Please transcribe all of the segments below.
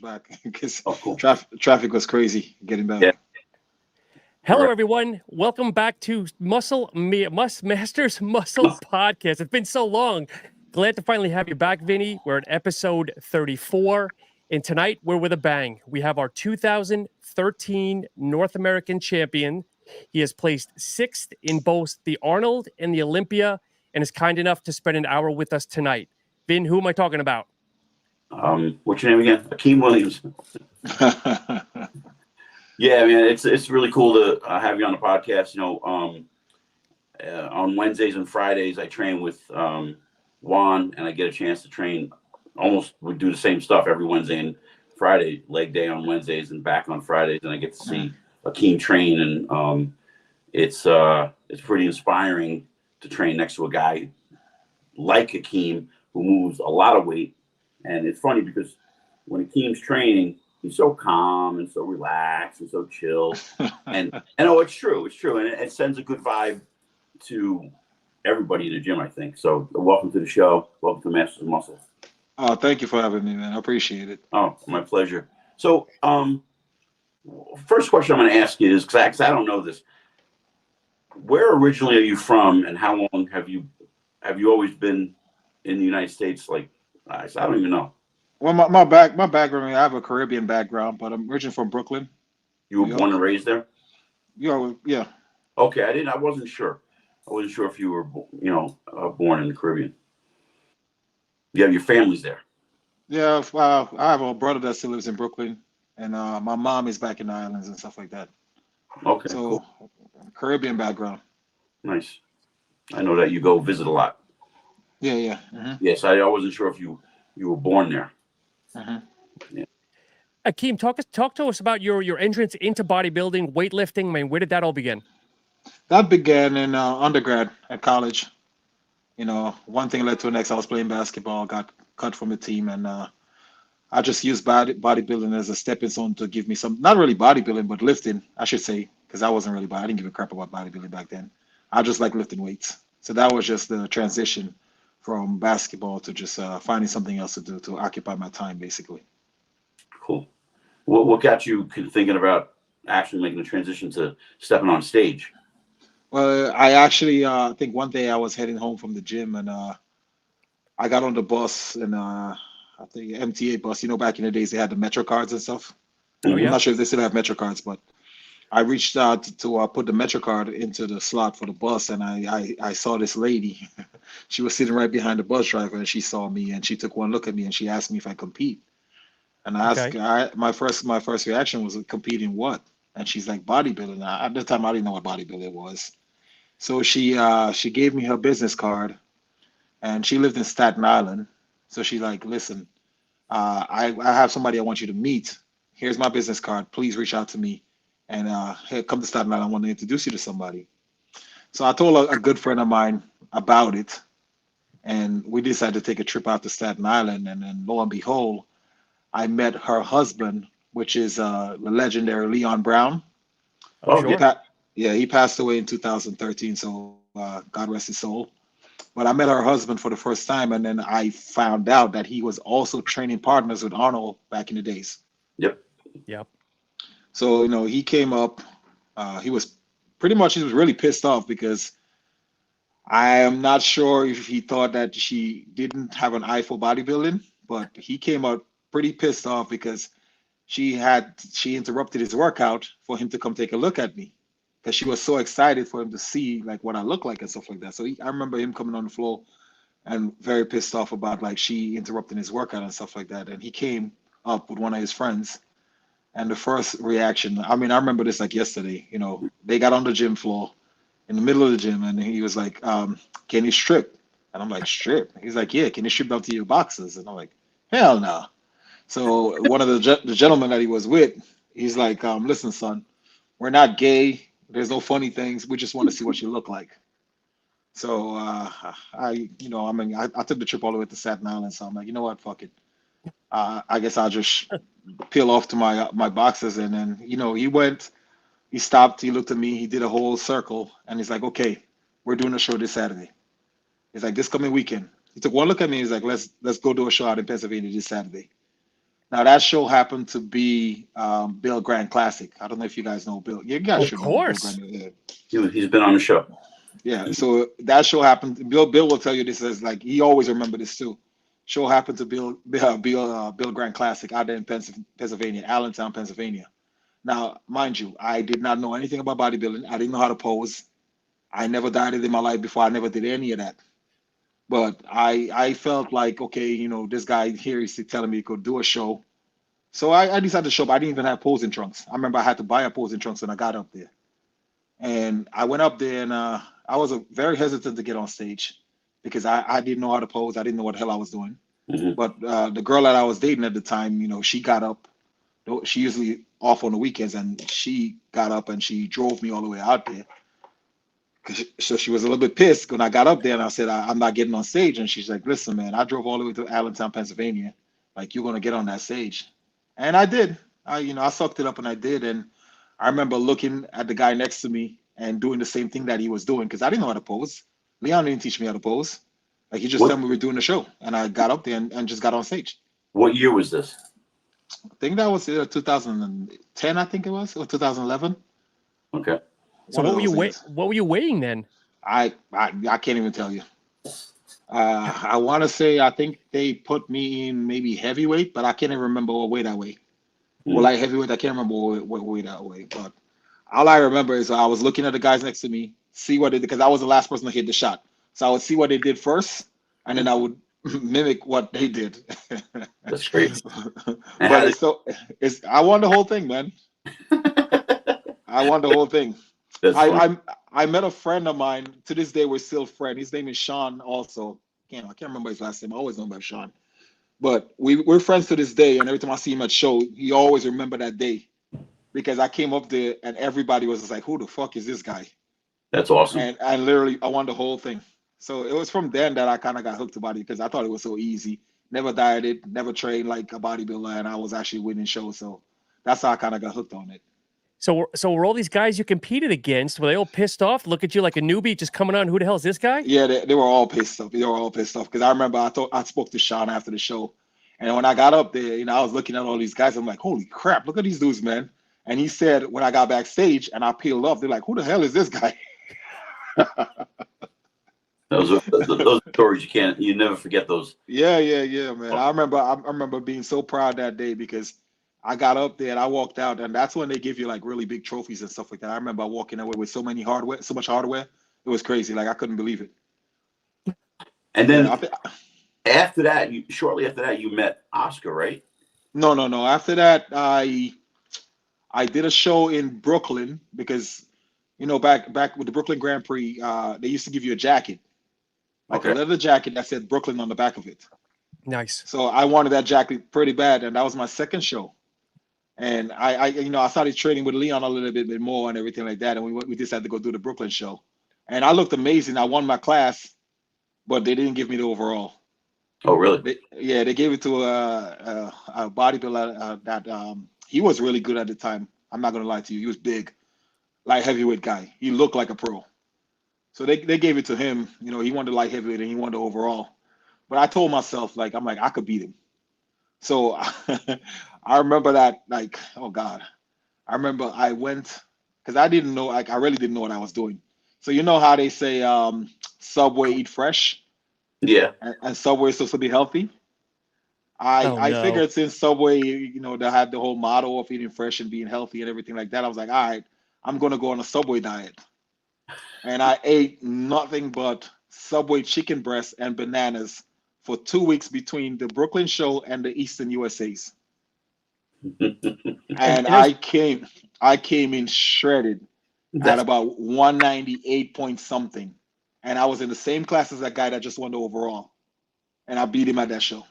rush back because Oh, cool. traffic was crazy getting back. Yeah. Hello, everyone. Welcome back to Masters Muscle Podcast. It's been so long. Glad to finally have you back, Vinny. We're at episode 34. And tonight, we're with a bang. We have our 2013 North American champion. He has placed 6th in both the Arnold and the Olympia and is kind enough to spend an hour with us tonight. Vin, who am I talking about? What's your name again? Akim Williams. Yeah, man, it's really cool to have you on the podcast. You know, on Wednesdays and Fridays, I train with Juan, and I get a chance to train. We do the same stuff every Wednesday and Friday, leg day on Wednesdays and back on Fridays, and I get to see Akeem train, and it's pretty inspiring to train next to a guy like Akeem who moves a lot of weight. And it's funny because when Akeem's training, he's so calm and so relaxed and so chill. and it's true. It's true. And it sends a good vibe to everybody in the gym, I think. So welcome to the show. Welcome to Masters of Muscle. Oh, thank you for having me, man. I appreciate it. Oh, my pleasure. So first question I'm going to ask you is, because I don't know this. Where originally are you from, and how long have you always been in the United States? Like, I don't even know. Well, my background, I have a Caribbean background, but I'm originally from Brooklyn. You were born and raised there? Yeah. Okay, I wasn't sure. I wasn't sure if you were, born in the Caribbean. Yeah, your family's there. Yeah, I have a brother that still lives in Brooklyn, and my mom is back in the islands and stuff like that. Okay, so cool. Caribbean background. Nice. I know that you go visit a lot. Yeah. Mm-hmm. Yes, I wasn't sure if you were born there. Mm-hmm. Yeah. Akeem, talk to us about your entrance into bodybuilding, weightlifting. I mean, where did that all begin? That began in undergrad at college. You know, one thing led to the next. I was playing basketball, got cut from the team, and I just used bodybuilding as a stepping stone to give me some, not really bodybuilding, but lifting, I should say, because I didn't give a crap about bodybuilding back then. I just like lifting weights. So that was just the transition from basketball to just finding something else to do to occupy my time, basically. Cool. What got you thinking about actually making the transition to stepping on stage? Well, I actually I think one day I was heading home from the gym, and I got on the bus, and I think MTA bus. You know, back in the days they had the Metro cards and stuff. Oh, yeah. I'm not sure if they still have Metro cards, but I reached out to put the Metro card into the slot for the bus, and I saw this lady. She was sitting right behind the bus driver, and she saw me, and she took one look at me, and she asked me if I compete. And I asked, Okay. my first reaction was, compete in what? And she's like, bodybuilding. At the time, I didn't know what bodybuilding was. So she gave me her business card, and she lived in Staten Island. So she like, listen, I have somebody I want you to meet. Here's my business card. Please reach out to me, and hey, come to Staten Island. I want to introduce you to somebody. So I told a good friend of mine about it, and we decided to take a trip out to Staten Island. And then lo and behold, I met her husband, which is the legendary Leon Brown. Oh, Sure. He passed away in 2013, so God rest his soul. But I met her husband for the first time, and then I found out that he was also training partners with Arnold back in the days. Yep. Yep. So, you know, he came up. He was really pissed off because I am not sure if he thought that she didn't have an eye for bodybuilding, but he came out pretty pissed off because she interrupted his workout for him to come take a look at me, because she was so excited for him to see like what I look like and stuff like that. So I remember him coming on the floor and very pissed off about like she interrupting his workout and stuff like that. And he came up with one of his friends, and the first reaction, I mean, I remember this like yesterday. You know, they got on the gym floor in the middle of the gym, and he was like, "Can you strip?" And I'm like, "Strip?" He's like, "Yeah, can you strip down to your boxes?" And I'm like, "Hell no." So one of the gentlemen that he was with, he's like, "Listen, son, we're not gay. There's no funny things. We just want to see what you look like." So I took the trip all the way to Staten Island. So I'm like, you know what, fuck it. I guess I'll just peel off to my boxes. And then, you know, he stopped, he looked at me, he did a whole circle, and he's like, okay, we're doing a show this Saturday. He's like, this coming weekend. He took one look at me. He's like, let's go do a show out in Pennsylvania this Saturday. Now that show happened to be Bill Grant Classic. I don't know if you guys know Bill. You guys Of should know Bill course. Grant. Yeah. He's been on the show. Yeah. So that show happened. Bill will tell you this as like he always remember this too. Show happened to Bill Grant Classic out there in Pennsylvania, Allentown, Pennsylvania. Now, mind you, I did not know anything about bodybuilding. I didn't know how to pose. I never dieted in my life before. I never did any of that. But I felt like, okay, this guy here is telling me he could do a show. So I decided to show up. I didn't even have posing trunks. I remember I had to buy a posing trunks when I got up there. And I went up there and I was very hesitant to get on stage because I didn't know how to pose. I didn't know what the hell I was doing. Mm-hmm. But the girl that I was dating at the time, she got up. She usually off on the weekends, and she got up and she drove me all the way out there. So she was a little bit pissed when I got up there and I said, I'm not getting on stage. And she's like, listen, man, I drove all the way to Allentown, Pennsylvania. Like, you're going to get on that stage. And I did. I sucked it up and I did. And I remember looking at the guy next to me and doing the same thing that he was doing because I didn't know how to pose. Leon didn't teach me how to pose. Like, he just told me we were doing the show. And I got up there and just got on stage. What year was this? I think that was 2010, I think it was, or 2011. Okay. So what were you weighing then? I can't even tell you. I want to say I think they put me in maybe heavyweight, but I can't even remember what weight I weigh. Well, like heavyweight, I can't remember what weight I weigh. But all I remember is I was looking at the guys next to me, see what they did, because I was the last person to hit the shot. So I would see what they did first, and then I would mimic what they did. That's great. But I won the whole thing, man. I won the whole thing. I met a friend of mine. To this day, we're still friends. His name is Sean. Also, I can't remember his last name. I always know about Sean. But we're friends to this day. And every time I see him at show, he always remember that day because I came up there and everybody was just like, "Who the fuck is this guy?" That's awesome. And I literally I won the whole thing. So it was from then that I kind of got hooked to body because I thought it was so easy. Never dieted, never trained like a bodybuilder, and I was actually winning shows. So that's how I kind of got hooked on it. So were all these guys you competed against, were they all pissed off? Look at you like a newbie just coming on. Who the hell is this guy? Yeah, they were all pissed off. They were all pissed off because I remember I spoke to Sean after the show. And when I got up there, I was looking at all these guys. I'm like, holy crap, look at these dudes, man. And he said, when I got backstage and I peeled off, they're like, who the hell is this guy? Those stories you never forget those. Yeah, man. I remember being so proud that day because I got up there and I walked out, and that's when they give you like really big trophies and stuff like that. I remember walking away with so much hardware. It was crazy. Like I couldn't believe it. And then shortly after that, you met Oscar, right? No. After that, I did a show in Brooklyn because, back with the Brooklyn Grand Prix, they used to give you a jacket, like a leather jacket that said Brooklyn on the back of it. Nice. So I wanted that jacket pretty bad, and that was my second show. And I started training with Leon a little bit more and everything like that, and we decided to go do the Brooklyn show. And I looked amazing. I won my class, but they didn't give me the overall. Oh, really? They gave it to a bodybuilder that he was really good at the time. I'm not gonna lie to you. He was big, light heavyweight guy. He looked like a pro. So they gave it to him. He won the light heavyweight and he won the overall. But I told myself, I could beat him. So I remember that, oh God. I remember I went, because I didn't know, I really didn't know what I was doing. So you know how they say Subway eat fresh? Yeah. And Subway is supposed to be healthy? I figured since Subway, they had the whole motto of eating fresh and being healthy and everything like that, I was like, all right, I'm going to go on a Subway diet. And I ate nothing but Subway chicken breast and bananas for 2 weeks between the Brooklyn show and the Eastern USAs. And I came in shredded at about 198 point something. And I was in the same class as that guy that just won the overall. And I beat him at that show.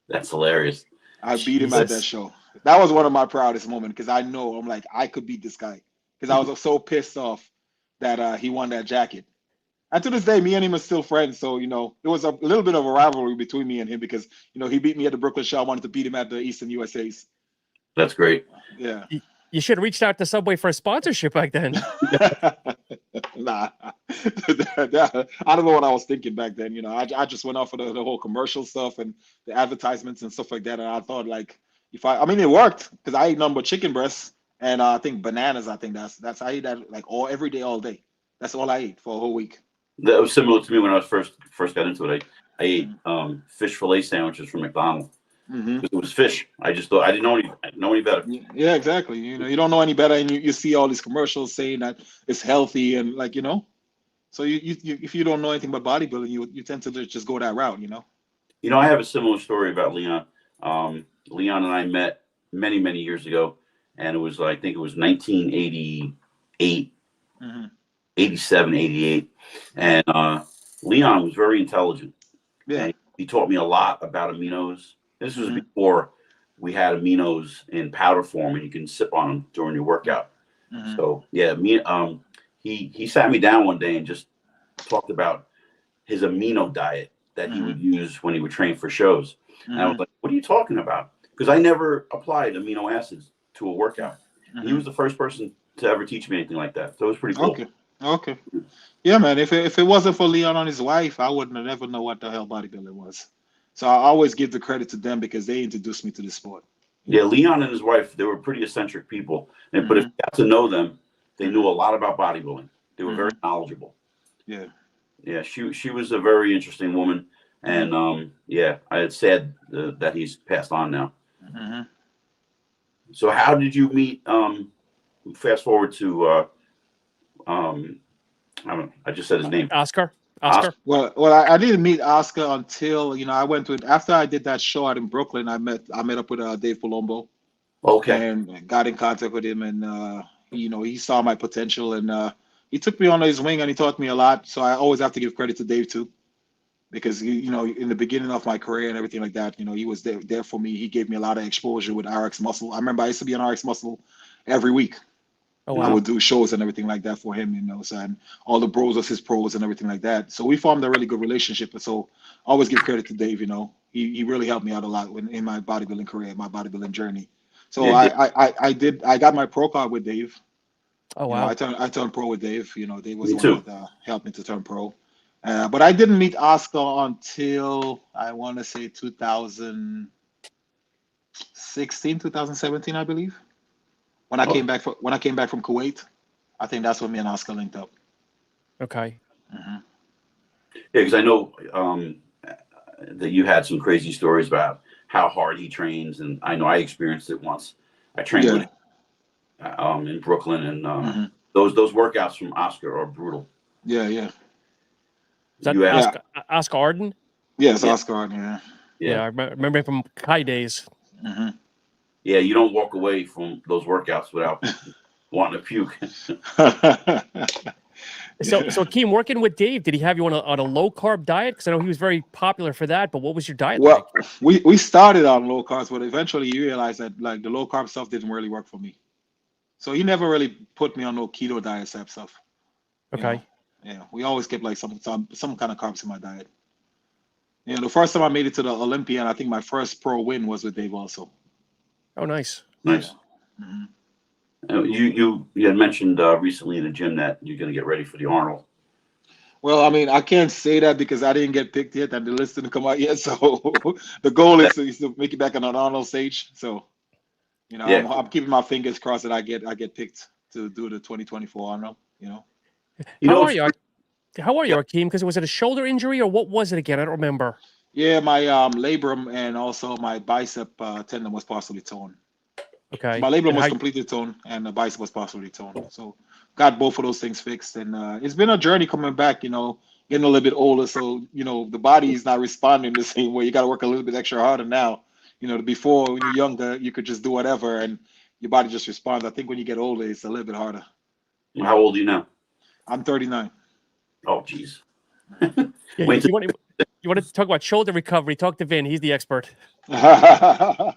That's hilarious. I beat him at that show. That was one of my proudest moments because I'm like, I could beat this guy. Because I was so pissed off that he won that jacket. And to this day, me and him are still friends. So, there was a little bit of a rivalry between me and him because, he beat me at the Brooklyn show. I wanted to beat him at the Eastern USAs. That's great. Yeah. You should have reached out to Subway for a sponsorship back then. Nah. I don't know what I was thinking back then. I just went off of the whole commercial stuff and the advertisements and stuff like that. And I thought I mean, it worked because I ate nothing but chicken breasts and I think bananas. I think that's I eat that like every day, all day. That's all I ate for a whole week. That was similar to me when I was first got into it. I ate fish fillet sandwiches from McDonald's. Mm-hmm. It was fish. I just thought I didn't know any better. Yeah, exactly. You don't know any better, and you see all these commercials saying that it's healthy and like So you if you don't know anything about bodybuilding, you tend to just go that route. I have a similar story about Leon. Leon and I met many years ago, and it was I think it was 1988, 87, 88, and Leon was very intelligent. Yeah, and he taught me a lot about aminos. This was before we had aminos in powder form, and you can sip on them during your workout. So yeah, he sat me down one day and just talked about his amino diet that he would use when he would train for shows. And I was like, what are you talking about? Because I never applied amino acids to a workout. He was the first person to ever teach me anything like that. So it was pretty cool. Okay. Yeah, man. If it wasn't for Leon and his wife, I wouldn't have never know what the hell bodybuilding was. So I always give the credit to them because they introduced me to the sport. Yeah, Leon and his wife, they were pretty eccentric people. But if you got to know them, they knew a lot about bodybuilding. They were very knowledgeable. Yeah. Yeah, she was a very interesting woman. And it's sad that he's passed on now. So how did you meet? Fast forward to I just said his name. Oscar. Well, I didn't meet Oscar until I went to after I did that show out in Brooklyn. I met up with Dave Palumbo. Okay. And got in contact with him, and he saw my potential, and he took me under his wing, and he taught me a lot. So I always have to give credit to Dave too, because in the beginning of my career and everything like that, he was there for me. He gave me a lot of exposure with RX Muscle. I remember I used to be on RX Muscle every week. Oh, wow. I would do shows and everything like that for him, so, and all the bros of his pros and everything like that. So we formed a really good relationship. And so I always give credit to Dave. He really helped me out a lot in my bodybuilding career, my bodybuilding journey. So I got my pro card with Dave. Oh, wow. I turned pro with Dave. Dave was the one that helped me to turn pro. But I didn't meet Oscar until I want to say 2016, 2017, I believe. When I came back from Kuwait, I think that's when me and Oscar linked up. Okay. Yeah, because I know that you had some crazy stories about how hard he trains, and I know I experienced it once. I trained with him in Brooklyn, and those workouts from Oscar are brutal. Yeah. Is that Oscar Arden? Yes, Oscar Arden. Yeah, I remember him from Kai days. Yeah, you don't walk away from those workouts without wanting to puke. So Akeem, working with Dave, did he have you on a low carb diet? Because I know he was very popular for that. But what was your diet like? We started on low carbs, but eventually you realize that like the low carb stuff didn't really work for me. So he never really put me on no keto diet type stuff. Okay. Yeah, we always kept like some kind of carbs in my diet. The first time I made it to the Olympia, and I think my first pro win was with Dave also. Oh, nice. Nice. You had mentioned recently in the gym that you're going to get ready for the Arnold. Well, I mean, I can't say that because I didn't get picked yet, and the list didn't come out yet. So the goal is to make it back on an Arnold stage. So, I'm keeping my fingers crossed that I get picked to do the 2024 Arnold. How are you, Akeem? Because was it a shoulder injury or what was it again? I don't remember. Yeah, my labrum and also my bicep tendon was partially torn. Okay. My labrum was completely torn and the bicep was partially torn. So got both of those things fixed. And it's been a journey coming back, getting a little bit older. So, the body is not responding the same way. You got to work a little bit extra harder now. Before when you're younger, you could just do whatever and your body just responds. I think when you get older, it's a little bit harder. How old are you now? I'm 39. Oh, geez. You wanted to talk about shoulder recovery? Talk to Vin. He's the expert. Yeah.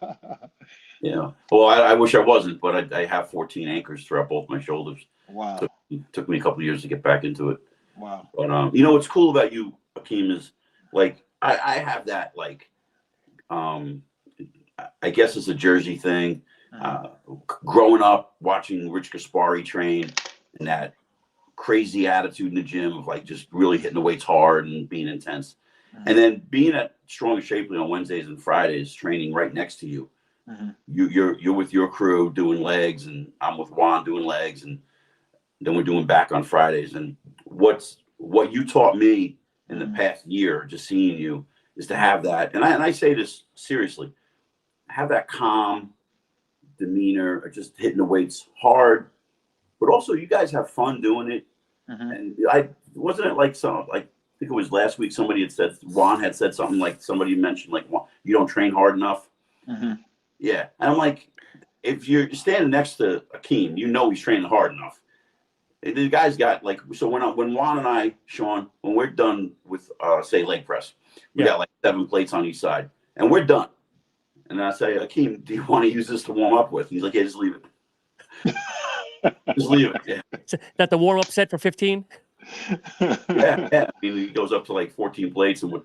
Well, I wish I wasn't, but I have 14 anchors throughout both my shoulders. Wow. Took me a couple of years to get back into it. Wow. But what's cool about you, Akeem, is like I have that like I guess it's a Jersey thing. Growing up watching Rich Gaspari train and that crazy attitude in the gym of like just really hitting the weights hard and being intense. And then being at Strong and Shapely on Wednesdays and Fridays, training right next to you. You're with your crew doing legs, and I'm with Juan doing legs, and then we're doing back on Fridays. And what you taught me in the past year, just seeing you, is to have that. And I say this seriously, have that calm demeanor, or just hitting the weights hard, but also you guys have fun doing it. And wasn't it like I think it was last week somebody had said, Juan had said something like, somebody mentioned like, you don't train hard enough. Yeah. And I'm like, if you're standing next to Akeem, you know he's training hard enough. The guy's got like, so when Juan and I, Sean, when we're done with say leg press, we got like 7 plates on each side, and we're done. And I say, Akeem, do you want to use this to warm up with? He's like, yeah, just leave it. Just leave it. Yeah. Is that the warm up set for 15? Yeah. I mean, he goes up to like 14 plates, and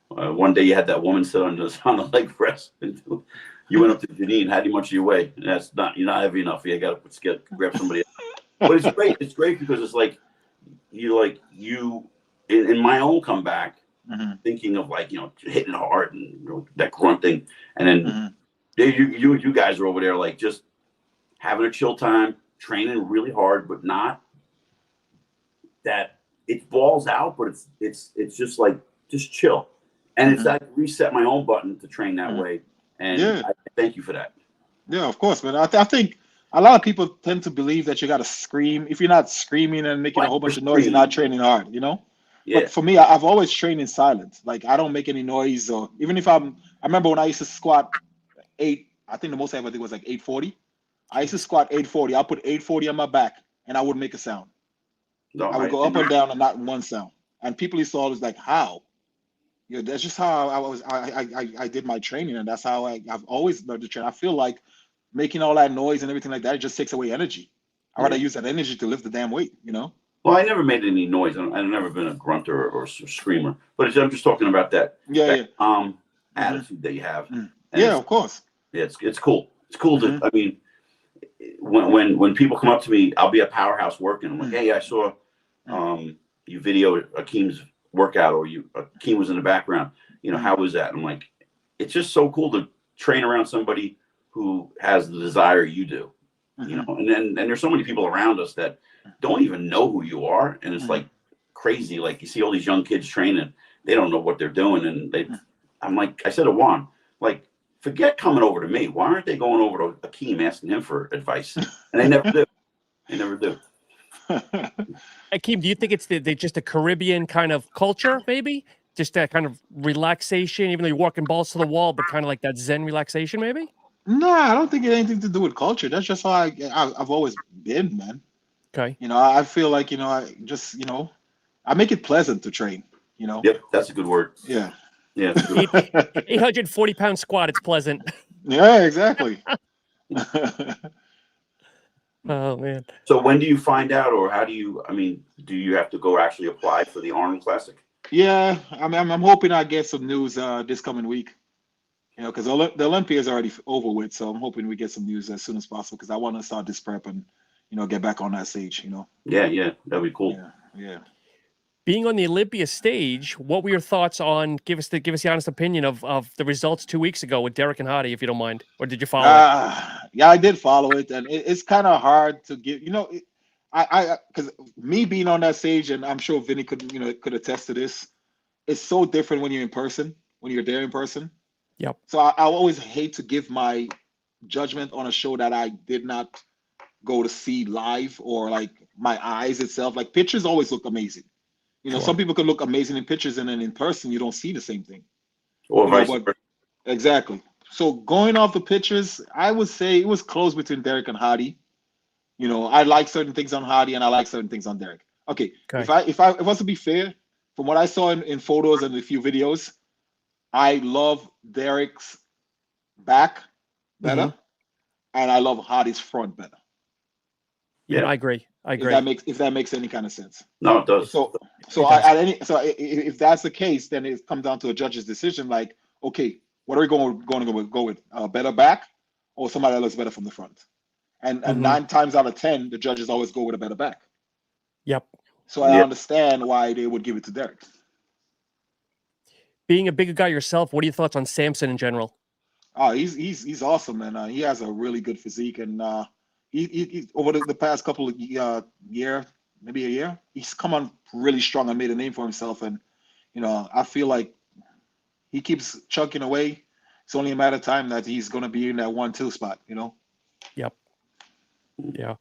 one day you had that woman sit on the leg press. And you went up to Janine, how much do you weigh? And you're not heavy enough. You got to grab somebody else. But it's great. It's great because it's like you in my own comeback, thinking of like, hitting hard and that grunting, and then you guys are over there like just having a chill time, training really hard, but not that it balls out, but it's just like just chill, and it's like reset my own button to train that way, and I thank you for that. Yeah, of course, man. I think a lot of people tend to believe that you got to scream. If you're not screaming and making a whole bunch of noise, you're not training hard, Yeah. But for me, I've always trained in silence. Like, I don't make any noise, or even if I remember when I used to squat I think the most I ever did was like 840. I used to squat 840. I'll put 840 on my back, and I wouldn't make a sound. I would go up and down and not one sound. And people used to always like, how? That's just how I did my training, and that's how I've always learned to train. I feel like making all that noise and everything like that, it just takes away energy. I'd rather use that energy to lift the damn weight, Well, I never made any noise. I've never been a grunter or screamer. But I'm just talking about that attitude that you have. Yeah, of course. Yeah, it's cool. It's cool to, I mean, when people come up to me, I'll be at Powerhouse working. I'm like, hey, I saw you video Akeem's workout, or Akeem was in the background. How was that? And I'm like, it's just so cool to train around somebody who has the desire you do. And there's so many people around us that don't even know who you are, and it's like crazy. Like, you see all these young kids training, they don't know what they're doing, and I'm like, I said to Juan, like, forget coming over to me. Why aren't they going over to Akeem asking him for advice? And they never do. They never do. Akeem, do you think it's just a Caribbean kind of culture, maybe? Just that kind of relaxation, even though you're walking balls to the wall, but kind of like that Zen relaxation, maybe? No, I don't think it has anything to do with culture. That's just how I've always been, man. Okay. I feel like, I just, I make it pleasant to train, Yep, that's a good word. Yeah. Yeah. 840-pound squat, it's pleasant. Yeah, exactly. Oh, man. So when do you find out, or do you have to go actually apply for the Arnold Classic? Yeah, I'm hoping I get some news this coming week. Because the Olympia is already over with, so I'm hoping we get some news as soon as possible, because I want to start this prep and, get back on that stage, Yeah, that'd be cool. Yeah. Being on the Olympia stage, what were your thoughts on, give us the honest opinion of the results 2 weeks ago with Derek and Hadi, if you don't mind, or did you follow it? Yeah, I did follow it, and it's kind of hard to give, because me being on that stage, and I'm sure Vinny could attest to this, it's so different when you're in person, when you're there in person. Yep. So I always hate to give my judgment on a show that I did not go to see live, or like my eyes itself. Like, pictures always look amazing. Sure. Some people can look amazing in pictures, and then in person you don't see the same thing. Or vice versa. Exactly. So going off the pictures, I would say it was close between Derek and Hadi. I like certain things on Hadi, and I like certain things on Derek. Okay. If I was to be fair, from what I saw in photos and a few videos, I love Derek's back better, and I love Hadi's front better. Yeah, I agree. If that makes any kind of sense. No, it does. So if that's the case, then it comes down to a judge's decision. Like, okay, what are we going to go with? Better back, or somebody that looks better from the front? And 9 times out of 10, the judges always go with a better back. Yep. So I understand why they would give it to Derek. Being a bigger guy yourself, what are your thoughts on Samson in general? Oh, he's awesome, man. He has a really good physique, and he over the past couple of year, maybe a year, he's come on really strong and made a name for himself. And I feel like he keeps chunking away. It's only a matter of time that he's going to be in that 1-2 spot. Yep. Yeah.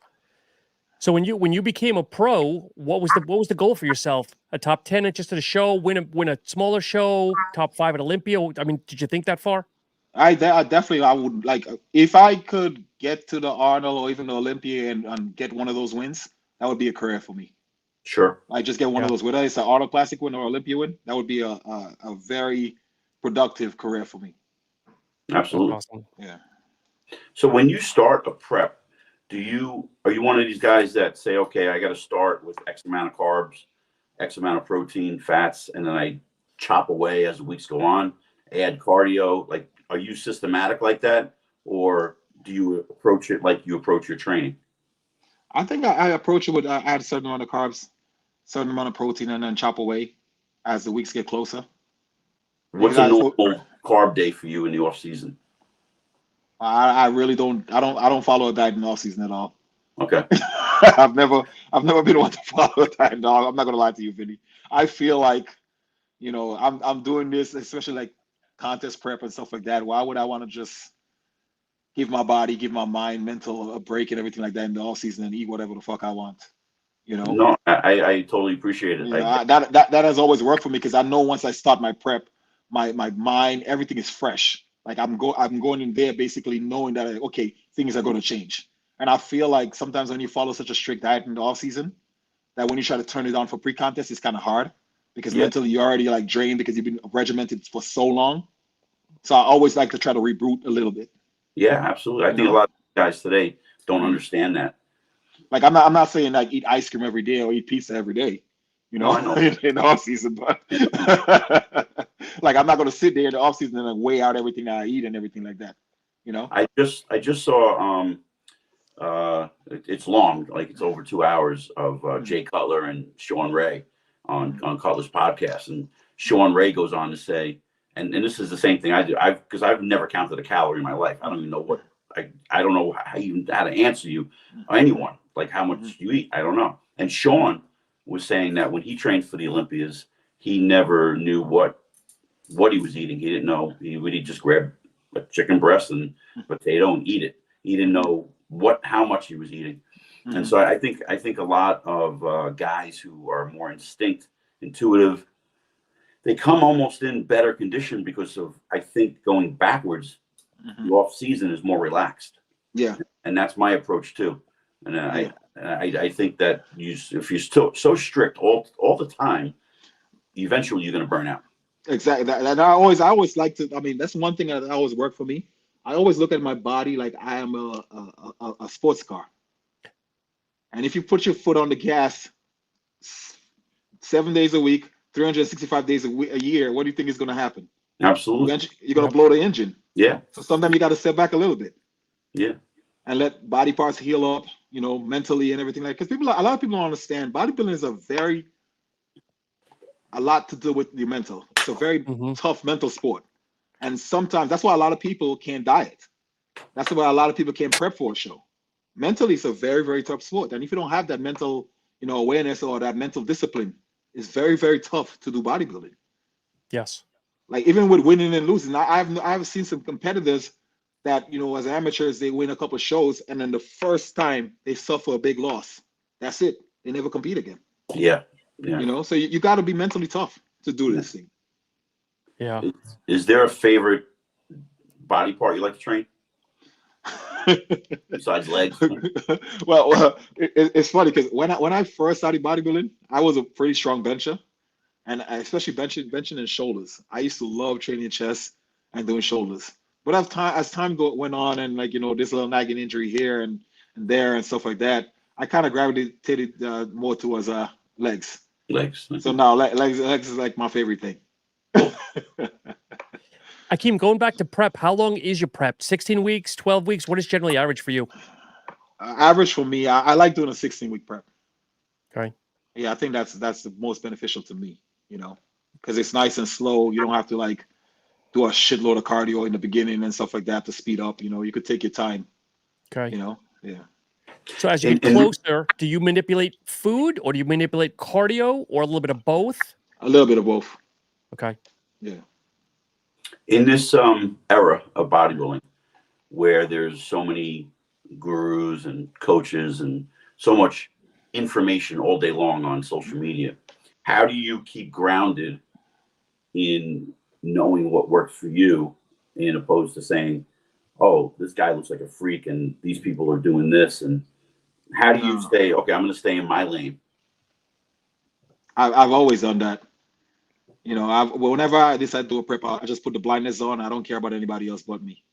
So when you became a pro, what was the goal for yourself? A top 10 at just at a show, win a smaller show, top 5 at Olympia? I mean, did you think that far? I definitely I would like if I could get to the Arnold or even the Olympia and get one of those wins, that would be a career for me. Sure. Like just get one of those, whether it's an Arnold Classic win or Olympia win, that would be a very productive career for me. Absolutely. That's awesome. Yeah. So when you start a prep, are you one of these guys that say, okay, I got to start with X amount of carbs, X amount of protein, fats, and then I chop away as the weeks go on, add cardio? Like, are you systematic like that, or do you approach it like you approach your training? I think I approach it with add a certain amount of carbs, certain amount of protein, and then chop away as the weeks get closer. What's a normal carb day for you in the off season? I really don't. I don't follow a diet in off season at all. Okay. I've never been one to follow a diet, dog. I'm not gonna lie to you, Vinny. I feel like, I'm doing this, especially like contest prep and stuff like that. Why would I want to just give my body, give my mind, mental a break and everything like that in the off season and eat whatever the fuck I want? No, I totally appreciate it. That has always worked for me because I know once I start my prep, my mind, everything is fresh. Like I'm going in there basically knowing that okay, things are going to change. And I feel like sometimes when you follow such a strict diet in the off season, that when you try to turn it on for pre-contest, it's kind of hard because mentally you're already like drained because you've been regimented for so long. So I always like to try to reboot a little bit. Yeah, absolutely. I think a lot of guys today don't understand that. Like I'm not saying like eat ice cream every day or eat pizza every day, in the off season, but like I'm not going to sit there in the off season and like, weigh out everything I eat and everything like that. I just saw it's long, like it's over 2 hours of Jay Cutler and Sean Ray on Cutler's podcast, and Sean Ray goes on to say, and this is the same thing I do, because I've never counted a calorie in my life. I don't even know what I don't know how to answer you or anyone like how much you eat. I don't know. And Sean was saying that when he trained for the Olympias, he never knew what he was eating. He didn't know. He would just grab a chicken breast and potato and eat it. He didn't know how much he was eating. And so I think a lot of guys who are more intuitive, they come almost in better condition because of, I think, going backwards. The off season is more relaxed. Yeah. And that's my approach too. And I think that if you're still so strict all the time, eventually you're going to burn out. Exactly. And I always like to, I mean, that's one thing that always worked for me. I always look at my body like I am a sports car. And if you put your foot on the gas 7 days a week, 365 days a year, what do you think is going to happen? Absolutely. Eventually, you're going to blow the engine. Yeah. So sometimes you got to step back a little bit. Yeah. And let body parts heal up, mentally and everything like. Because a lot of people don't understand. Bodybuilding is a lot to do with the mental. It's a very tough mental sport, and sometimes that's why a lot of people can't diet. That's why a lot of people can't prep for a show. Mentally, it's a very, very tough sport, and if you don't have that mental, awareness or that mental discipline, it's very, very tough to do bodybuilding. Yes. Like even with winning and losing, I've seen some competitors that as amateurs they win a couple of shows, and then the first time they suffer a big loss, that's it. They never compete again. Yeah. Yeah. So you got to be mentally tough to do this thing. Yeah. Is there a favorite body part you like to train besides legs? Well, it's funny because when I first started bodybuilding, I was a pretty strong bencher, and especially benching and shoulders. I used to love training chest and doing shoulders. But as time went on, and this little nagging injury here and there and stuff like that, I kind of gravitated more towards legs. Legs. So now legs is like my favorite thing. Akeem, going back to prep, how long is your prep? 16 weeks, 12 weeks? What is generally average for you? Average for me, I like doing a 16-week prep. Okay. Yeah, I think that's the most beneficial to me, because it's nice and slow. You don't have to do a shitload of cardio in the beginning and stuff like that to speed up. You know, you could take your time. Okay. You know, yeah. So as you get closer, do you manipulate food or do you manipulate cardio or a little bit of both? A little bit of both. Okay. Yeah. In this era of bodybuilding, where there's so many gurus and coaches and so much information all day long on social media, how do you keep grounded in knowing what works for you, in opposed to saying, oh, this guy looks like a freak and these people are doing this? And how do you stay, okay, I'm going to stay in my lane? I've always done that. You know, whenever I decide to do a prep, I just put the blindness on. I don't care about anybody else but me.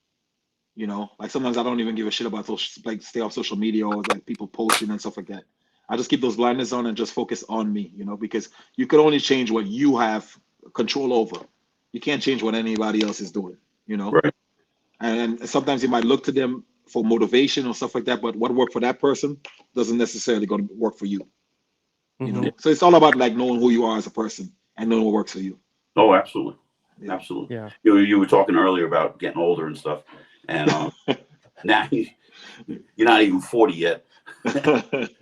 You know, like sometimes I don't even give a shit about like stay off social media or like people posting and stuff like that. I just keep those blindness on and just focus on me, you know, because you can only change what you have control over. You can't change what anybody else is doing, you know. Right. And sometimes you might look to them for motivation or stuff like that, but what worked for that person doesn't necessarily going to work for you. You know, so it's all about like knowing who you are as a person and knowing what works for you. Oh, absolutely. Yeah. Absolutely. Yeah. You were talking earlier about getting older and stuff. And now you're not even 40 yet.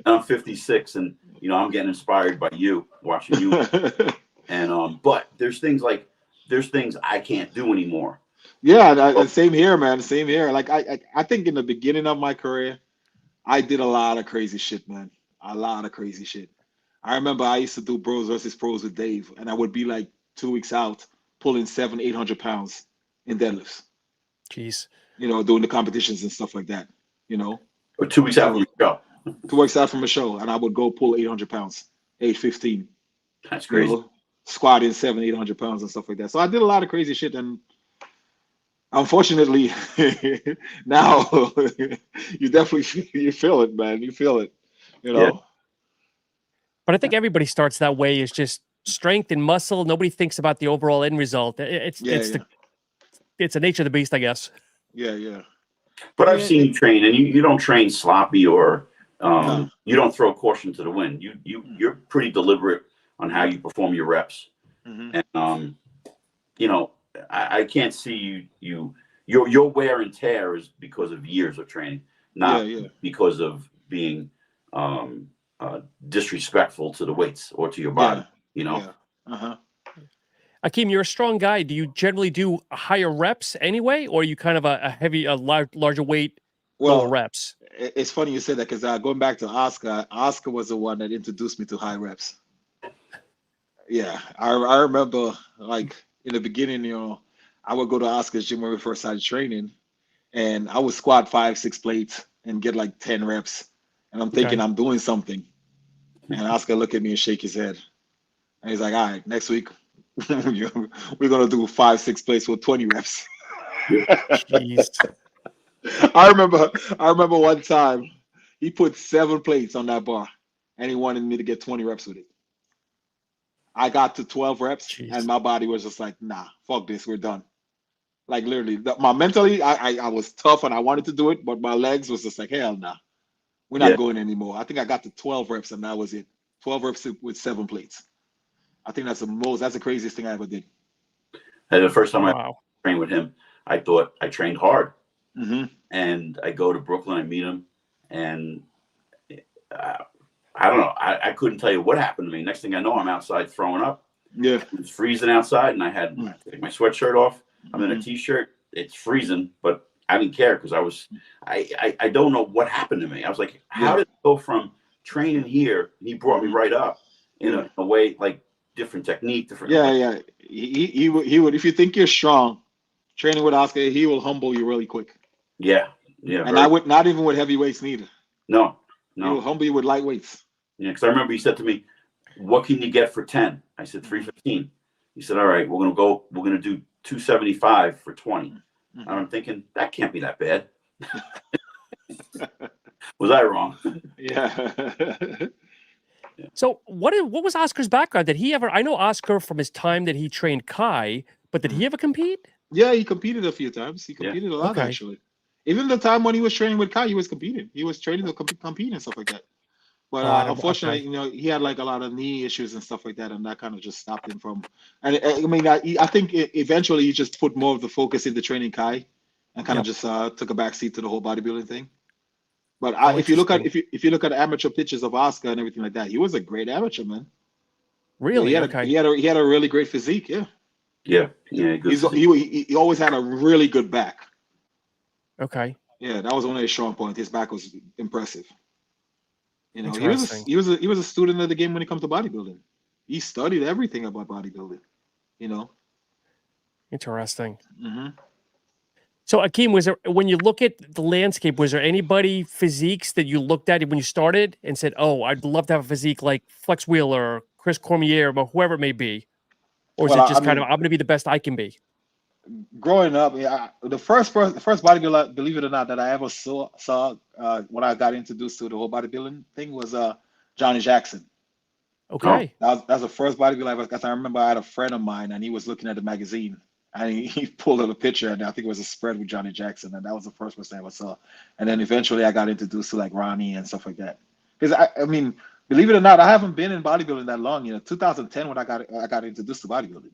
I'm 56 and, you know, I'm getting inspired by you, watching you. And, but there's things I can't do anymore. Yeah. Same here, man. Same here. Like I think in the beginning of my career, I did a lot of crazy shit, man. A lot of crazy shit. I remember I used to do bros versus pros with Dave, and I would be like 2 weeks out pulling 700-800 pounds in deadlifts. Jeez. You know, doing the competitions and stuff like that, you know. Or 2 weeks out from the show. 2 weeks out from a show, and I would go pull 800 pounds, age 15. That's crazy. You know, squatting 700-800 pounds and stuff like that. So I did a lot of crazy shit, and unfortunately, now you definitely you feel it, man. You feel it, you know. Yeah. But I think everybody starts that way, is just strength and muscle. Nobody thinks about the overall end result. It's the nature of the beast, I guess. Yeah. But I've seen you train, and you don't train sloppy or you don't throw caution to the wind. You're pretty deliberate on how you perform your reps. And you know, I can't see your wear and tear is because of years of training, not because of being disrespectful to the weights or to your body. You know. Akeem, you're a strong guy. Do you generally do higher reps anyway, or are you kind of a larger weight, lower reps? It's funny you said that, because going back to Oscar was the one that introduced me to high reps. Yeah, I remember, like, in the beginning, you know, I would go to Oscar's gym when we first started training, and I would squat 5-6 plates and get like 10 reps, and I'm thinking I'm doing something, and Oscar looked at me and shake his head, and he's like, all right, next week we're gonna do 5-6 plates with 20 reps. Jeez. I remember one time he put 7 plates on that bar, and he wanted me to get 20 reps with it. I got to 12 reps, and my body was just like, nah, fuck this, we're done. Like, literally, mentally, I was tough and I wanted to do it, but my legs was just like, hell nah, we're not going anymore. I think I got to 12 reps, and that was it. 12 reps with 7 plates. I think that's the craziest thing I ever did. And the first time I trained with him, I thought I trained hard. And I go to Brooklyn, I meet him, and I don't know. I couldn't tell you what happened to me. Next thing I know, I'm outside throwing up. Yeah. It was freezing outside, and I had to take my sweatshirt off. I'm in a t-shirt. It's freezing, but I didn't care, because I don't know what happened to me. I was like, how did it go from training here, and he brought me right up in a way, like, different technique, different. Yeah. He would, if you think you're strong, training with Oscar, he will humble you really quick. Yeah. And I would not even with heavy weights neither. No. He will humble you with light weights. Yeah, because I remember he said to me, "What can you get for 10?" I said 315. He said, "All right, we're gonna do 275 for 20." And I'm thinking, that can't be that bad. Was I wrong? Yeah. So what was Oscar's background? Did he ever? I know Oscar from his time that he trained Kai, but did he ever compete? Yeah, he competed a few times. He competed a lot, actually. Even the time when he was training with Kai, he was competing. He was training to compete and stuff like that. But unfortunately, okay. you know, he had like a lot of knee issues and stuff like that, and that kind of just stopped him from. And I mean, I think eventually he just put more of the focus into training Kai, and kind of just took a backseat to the whole bodybuilding thing. But if you look at if you look at amateur pictures of Oscar and everything like that, he was a great amateur, man. Really? Yeah, he had a really great physique. Yeah. Yeah. Good He always had a really good back. Okay. Yeah, that was one of his strong points. His back was impressive. You know, he Interesting. was a student of the game when it comes to bodybuilding. He studied everything about bodybuilding. You know. Interesting. Mm-hmm. So Akeem, was there, when you look at the landscape, was there anybody physiques that you looked at when you started and said, "Oh, I'd love to have a physique like Flex Wheeler, or Chris Cormier, or whoever it may be," or is it just kind of, "I'm going to be the best I can be"? Growing up, the first bodybuilder, believe it or not, that I ever saw when I got introduced to the whole bodybuilding thing was Johnny Jackson. Okay. That was the first bodybuilder I ever, because I remember I had a friend of mine and he was looking at the magazine and he pulled out a picture and I think it was a spread with Johnny Jackson, and that was the first person I ever saw. And then eventually I got introduced to like Ronnie and stuff like that. Because I mean, believe it or not, I haven't been in bodybuilding that long. You know, 2010 when I got introduced to bodybuilding.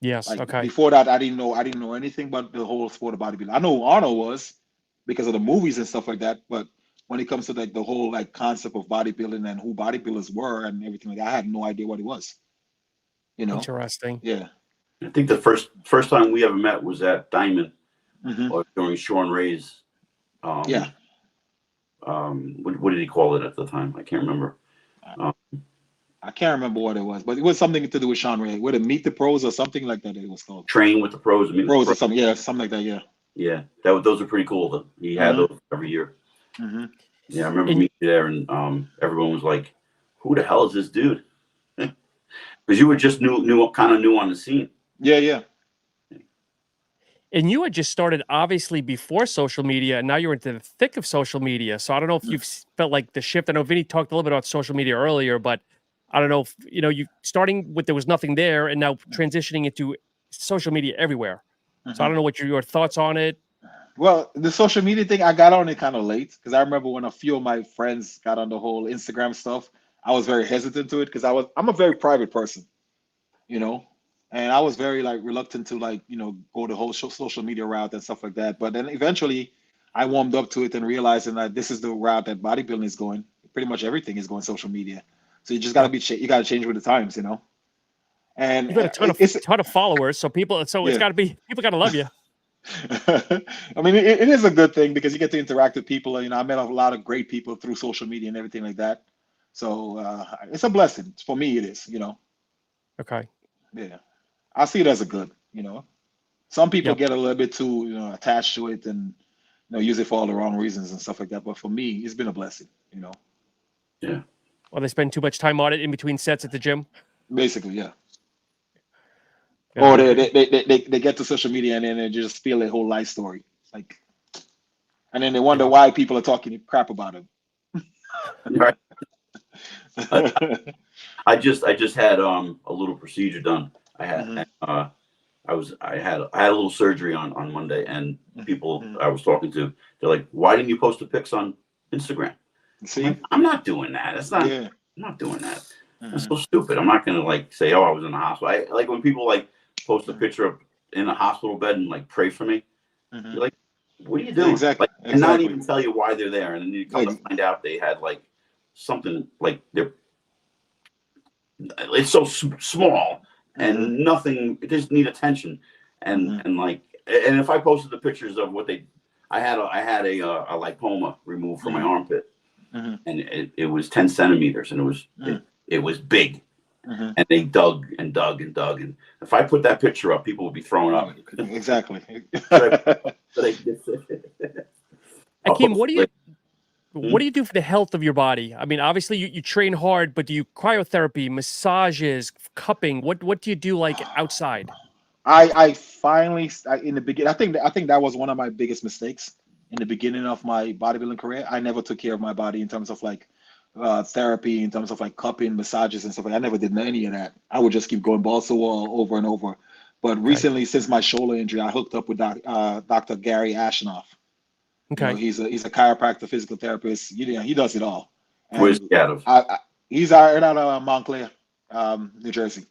Yes. Like Okay. before that, I didn't know anything but the whole sport of bodybuilding. I know who Arnold was because of the movies and stuff like that. But when it comes to like the whole like concept of bodybuilding and who bodybuilders were and everything like that, I had no idea what it was. You know? Interesting. Yeah. I think the first time we ever met was at Diamond, Mm-hmm. or during Sean Ray's. Yeah. What did he call it at the time? I can't remember. I can't remember what it was, but it was something to do with Sean Ray. Would it Meet the Pros or something like that? It was called Train with the Pros. Pros or something. Yeah, something like that. Yeah. Yeah, those are pretty cool. Though. He had those every year. Mm-hmm. Yeah, I remember meeting you there, and everyone was like, "Who the hell is this dude?" Because you were just kind of new on the scene. Yeah. And you had just started obviously before social media, and now you're into the thick of social media. So I don't know if you've felt like the shift. I know Vinny talked a little bit about social media earlier, but I don't know if, you starting with there was nothing there and now transitioning into social media everywhere. Mm-hmm. So I don't know what your thoughts on it. Well, the social media thing, I got on it kind of late because I remember when a few of my friends got on the whole Instagram stuff, I was very hesitant to it because I'm a very private person, and I was very like reluctant to go the whole social media route and stuff like that. But then eventually I warmed up to it and realizing that this is the route that bodybuilding is going. Pretty much everything is going social media. So you just got to you got to change with the times, And you got a ton of followers, so it's got to be, people got to love you. I mean, it is a good thing because you get to interact with people. I met a lot of great people through social media and everything like that. So it's a blessing. For me, it is, Okay. Yeah. I see it as a good, Some people get a little bit too, attached to it and, use it for all the wrong reasons and stuff like that. But for me, it's been a blessing, Yeah. Well, they spend too much time on it in between sets at the gym. Basically, yeah. Or they get to social media and then they just feel their whole life story, and then they wonder why people are talking crap about them. Right. I just had a little procedure done. I had I had a little surgery on Monday, and people I was talking to, they're like, "Why didn't you post the pics on Instagram?" See, I'm not doing that. That's not. Yeah. I'm not doing that. That's so stupid. I'm not gonna say, "Oh, I was in the hospital." I like when people post a picture of in a hospital bed and pray for me. You're like, what are you doing? Exactly. And not even tell you why they're there, and then you come to find out they had something it's so small and nothing. It just need attention, and if I posted the pictures of what I had a lipoma removed from my armpit, and it was 10 centimeters, and it was big. And they dug and dug and dug, and if I put that picture up, people would be throwing up. Exactly. Akeem, what do you do for the health of your body? I mean, obviously you train hard, but do you cryotherapy, massages, cupping? What do you do outside? I finally in the beginning, I think that was one of my biggest mistakes in the beginning of my bodybuilding career. I never took care of my body in terms of therapy, in terms of cupping, massages and stuff. I never did any of that. I would just keep going balls to the wall over and over. But recently, since my shoulder injury, I hooked up with Dr. Gary Ashenoff. Okay. He's a chiropractor, physical therapist. He does it all. Where's And he out of? he's out of Montclair, New Jersey.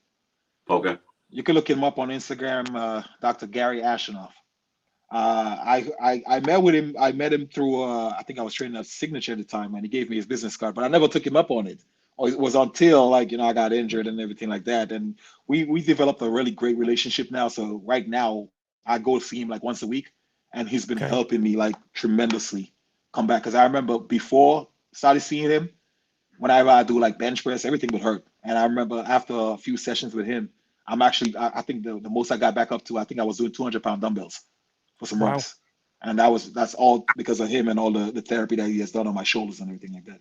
Okay. You can look him up on Instagram, Dr. Gary Ashenoff. I met with him. I met him through I think I was training at Signature at the time, and he gave me his business card, but I never took him up on it. Or it was until, like, you know, I got injured and everything like that, and we developed a really great relationship now. So right now I go see him like once a week, and he's been Okay. helping me like tremendously come back. Because I remember before started seeing him, whenever I do like bench press, everything would hurt. And I remember after a few sessions with him, I think the most I got back up to, I think I was doing 200-pound dumbbells for some Wow. reps. And that's all because of him and all the therapy that he has done on my shoulders and everything like that.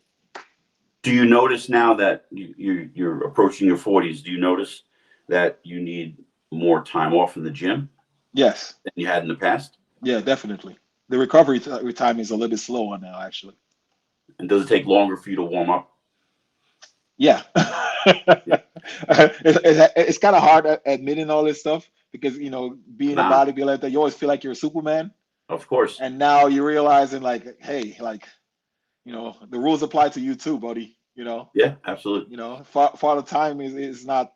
Do you notice now that you're approaching your 40s? Do you notice that you need more time off in the gym Yes. than you had in the past? Yeah, definitely. The recovery time is a little bit slower now, actually. And does it take longer for you to warm up? Yeah. It's kind of hard admitting all this stuff because, you know, being a bodybuilder, you always feel like you're a Superman. Of course. And now you're realizing, like, hey, like, you know, the rules apply to you too, buddy. You know? Yeah, absolutely. You know, Father Time is not,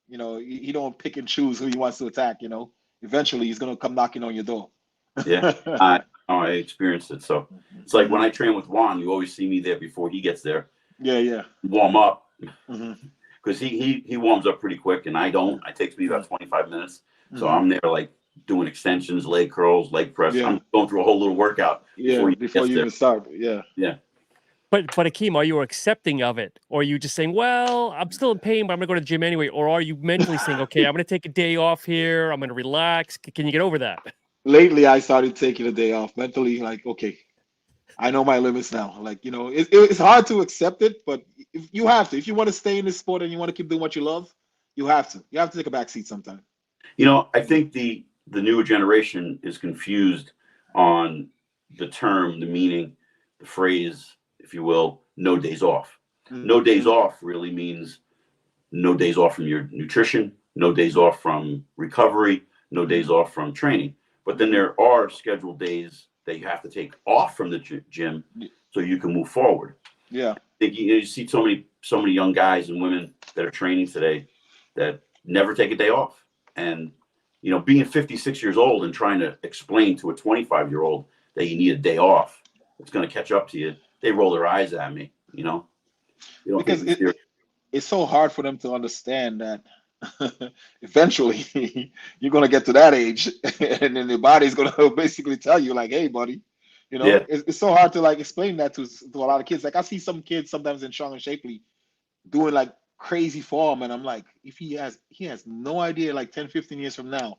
you know, he don't pick and choose who he wants to attack, you know. Eventually he's gonna come knocking on your door. Yeah. I experienced it. So it's like when I train with Juan, you always see me there before he gets there. Yeah. Warm up. Because he warms up pretty quick and I don't. It takes me about 25 minutes. So I'm there like doing extensions, leg curls, leg press. Yeah. I'm going through a whole little workout before you even start. Yeah. But Akeem, are you accepting of it? Or are you just saying, well, I'm still in pain, but I'm going to go to the gym anyway? Or are you mentally saying, okay, I'm going to take a day off here. I'm going to relax. Can you get over that? Lately, I started taking a day off. Mentally, like, okay, I know my limits now. Like, you know, it's hard to accept it, but if you have to. If you want to stay in this sport and you want to keep doing what you love, you have to. You have to take a back seat sometime. You know, I think the newer generation is confused on the term, the meaning, the phrase, if you will, no days off. No days off really means no days off from your nutrition, no days off from recovery, no days off from training. But then there are scheduled days that you have to take off from the gym so you can move forward. Yeah. You see so many young guys and women that are training today that never take a day off. And, you know, being 56 years old and trying to explain to a 25-year-old that you need a day off, it's going to catch up to you. They roll their eyes at me, you know. Because it's so hard for them to understand that eventually you're going to get to that age and then the body's going to basically tell you, like, hey, buddy, you know, it's so hard to like explain that to a lot of kids. Like I see some kids sometimes in Strong and Shapely doing like crazy form, and I'm like, if he has no idea, like 10, 15 years from now,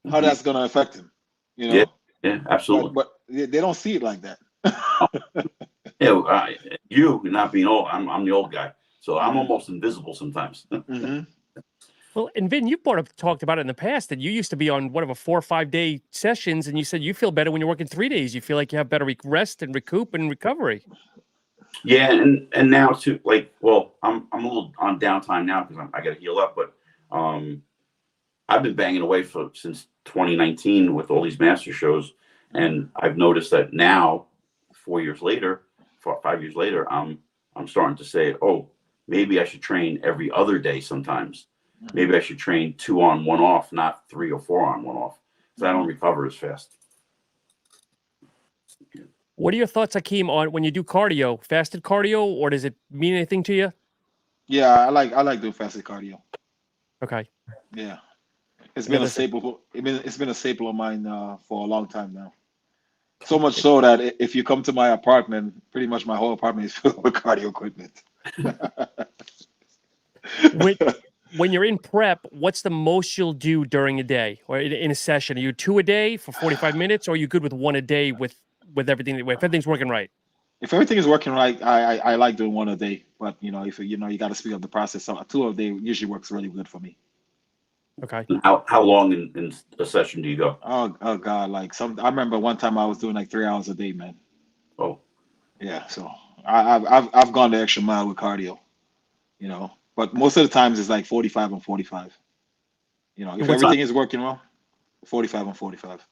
how that's going to affect him, you know. Yeah, absolutely. But they don't see it like that. Yeah, you not being old, I'm the old guy, so I'm almost invisible sometimes. Well, and Vin, you talked about it in the past that you used to be on 4 or 5 day sessions, and you said you feel better when you're working 3 days. You feel like you have better rest and recoup and recovery. Yeah, and now too, like, well, I'm a little on downtime now because I got to heal up, but I've been banging away since 2019 with all these master shows, and I've noticed that now, 5 years later, I'm starting to say, oh, maybe I should train every other day sometimes. Maybe I should train 2 on, 1 off, not 3 or 4 on, 1 off, so I don't recover as fast. What are your thoughts, Akeem, on when you do cardio, fasted cardio, or does it mean anything to you? Yeah, I like doing fasted cardio. Okay. Yeah, it's been a staple. It's been a staple of mine for a long time now. So much so that if you come to my apartment, pretty much my whole apartment is filled with cardio equipment. When you're in prep, what's the most you'll do during a day or in a session? Are you 2 a day for 45 minutes, or are you good with 1 a day with everything? If everything's working right. If everything is working right, I like doing 1 a day. But you know, if you got to speed up the process, so 2 a day usually works really good for me. Okay. How long in a session do you go? Oh God, like I remember one time I was doing like 3 hours a day, man. Oh. Yeah, so I've gone the extra mile with cardio, you know. But most of the times it's like 45 and 45. You know, if everything is working well, 45 and 45.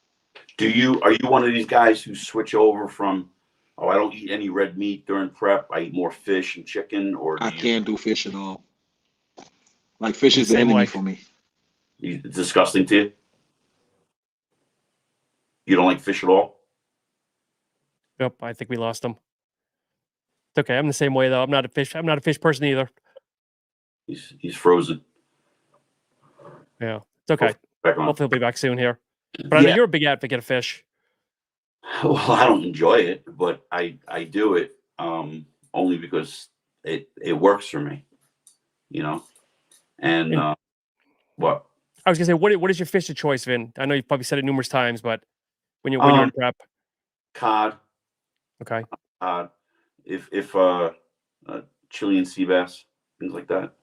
Are you one of these guys who switch over from oh, I don't eat any red meat during prep. I eat more fish and chicken, or I do you? can't do fish at all. Like fish I'm is the the same enemy way. for me. It's disgusting to you. You don't like fish at all. Yep, I think we lost him. It's okay. I'm the same way though. I'm not a fish person either. He's frozen. Yeah, it's okay. Back on. Hopefully he'll be back soon here. But I know Yeah. you're a big advocate of fish. Well, I don't enjoy it, but I do it only because it works for me, you know. And what? I was gonna say, what is your fish of choice, Vin? I know you've probably said it numerous times, but when you're in prep, Cod. okay. If Chilean sea bass, things like that.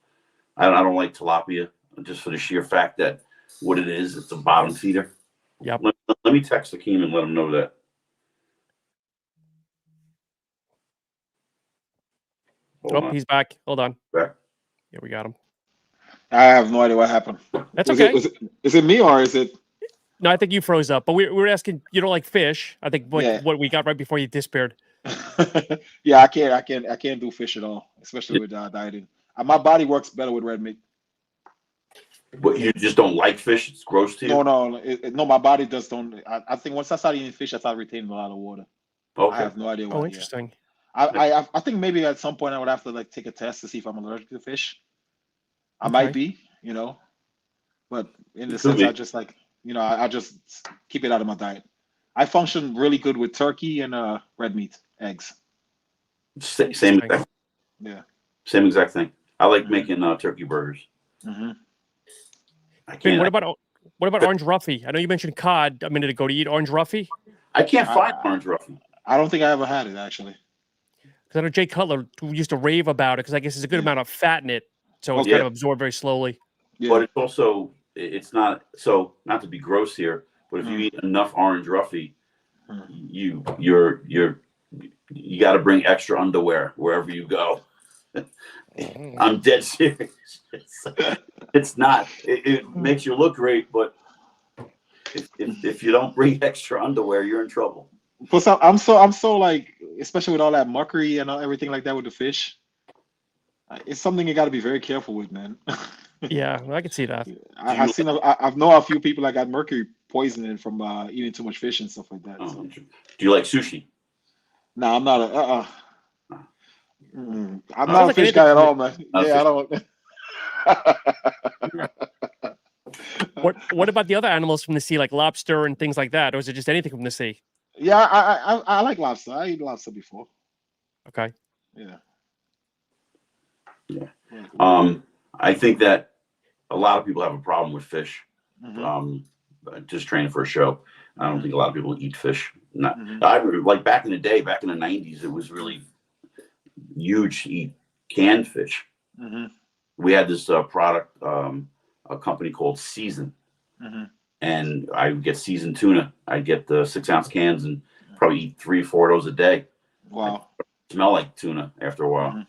I don't like tilapia, just for the sheer fact that what it is, it's a bottom feeder. Yep. Let me text Akeem and let him know that. Hold on. He's back. Hold on. Back. Yeah, we got him. I have no idea what happened. That's okay. Is it me or is it? No, I think you froze up. But we were asking, you don't like fish. I think what we got right before you disappeared. Yeah, I can't do fish at all, especially with dieting. My body works better with red meat. But you just don't like fish? It's gross to you? No, my body just don't. I think once I start eating fish, I start retaining a lot of water. Okay. I have no idea why. Oh, interesting. I think maybe at some point I would have to like take a test to see if I'm allergic to fish. I might be, you know, but in the sense I just like, you know, I just keep it out of my diet. I function really good with turkey and red meat, eggs. Same exact. Yeah. Same exact thing. I like making turkey burgers. Mm-hmm. I can't. What about orange roughy? I know you mentioned cod a minute ago. Do you eat orange roughy? I can't find orange roughy. I don't think I ever had it actually. Because I know Jay Cutler used to rave about it because I guess there's a good amount of fat in it, so it's kind of absorbed very slowly. Yeah. But it's also not so, not to be gross here, but if you eat enough orange roughy, you got to bring extra underwear wherever you go. I'm dead serious. It's not. It makes you look great, but if you don't bring extra underwear, you're in trouble. Plus, I'm so like, especially with all that mercury and everything like that with the fish. It's something you got to be very careful with, man. Yeah, I can see that. I've known a few people that got mercury poisoning from eating too much fish and stuff like that. So. Do you like sushi? No, I'm not I'm not a fish guy at all, man. Yeah, I don't. What about the other animals from the sea, like lobster and things like that, or is it just anything from the sea? Yeah, I like lobster. I ate lobster before. Okay. Yeah. I think that a lot of people have a problem with fish. Just training for a show. I don't think a lot of people eat fish. I like back in the day, back in the 90s, it was really huge to eat canned fish. We had this product, a company called Season, and I would get seasoned tuna. I'd get the 6-ounce cans and probably eat 3 or 4 of those a day. Wow. I'd smell like tuna after a while,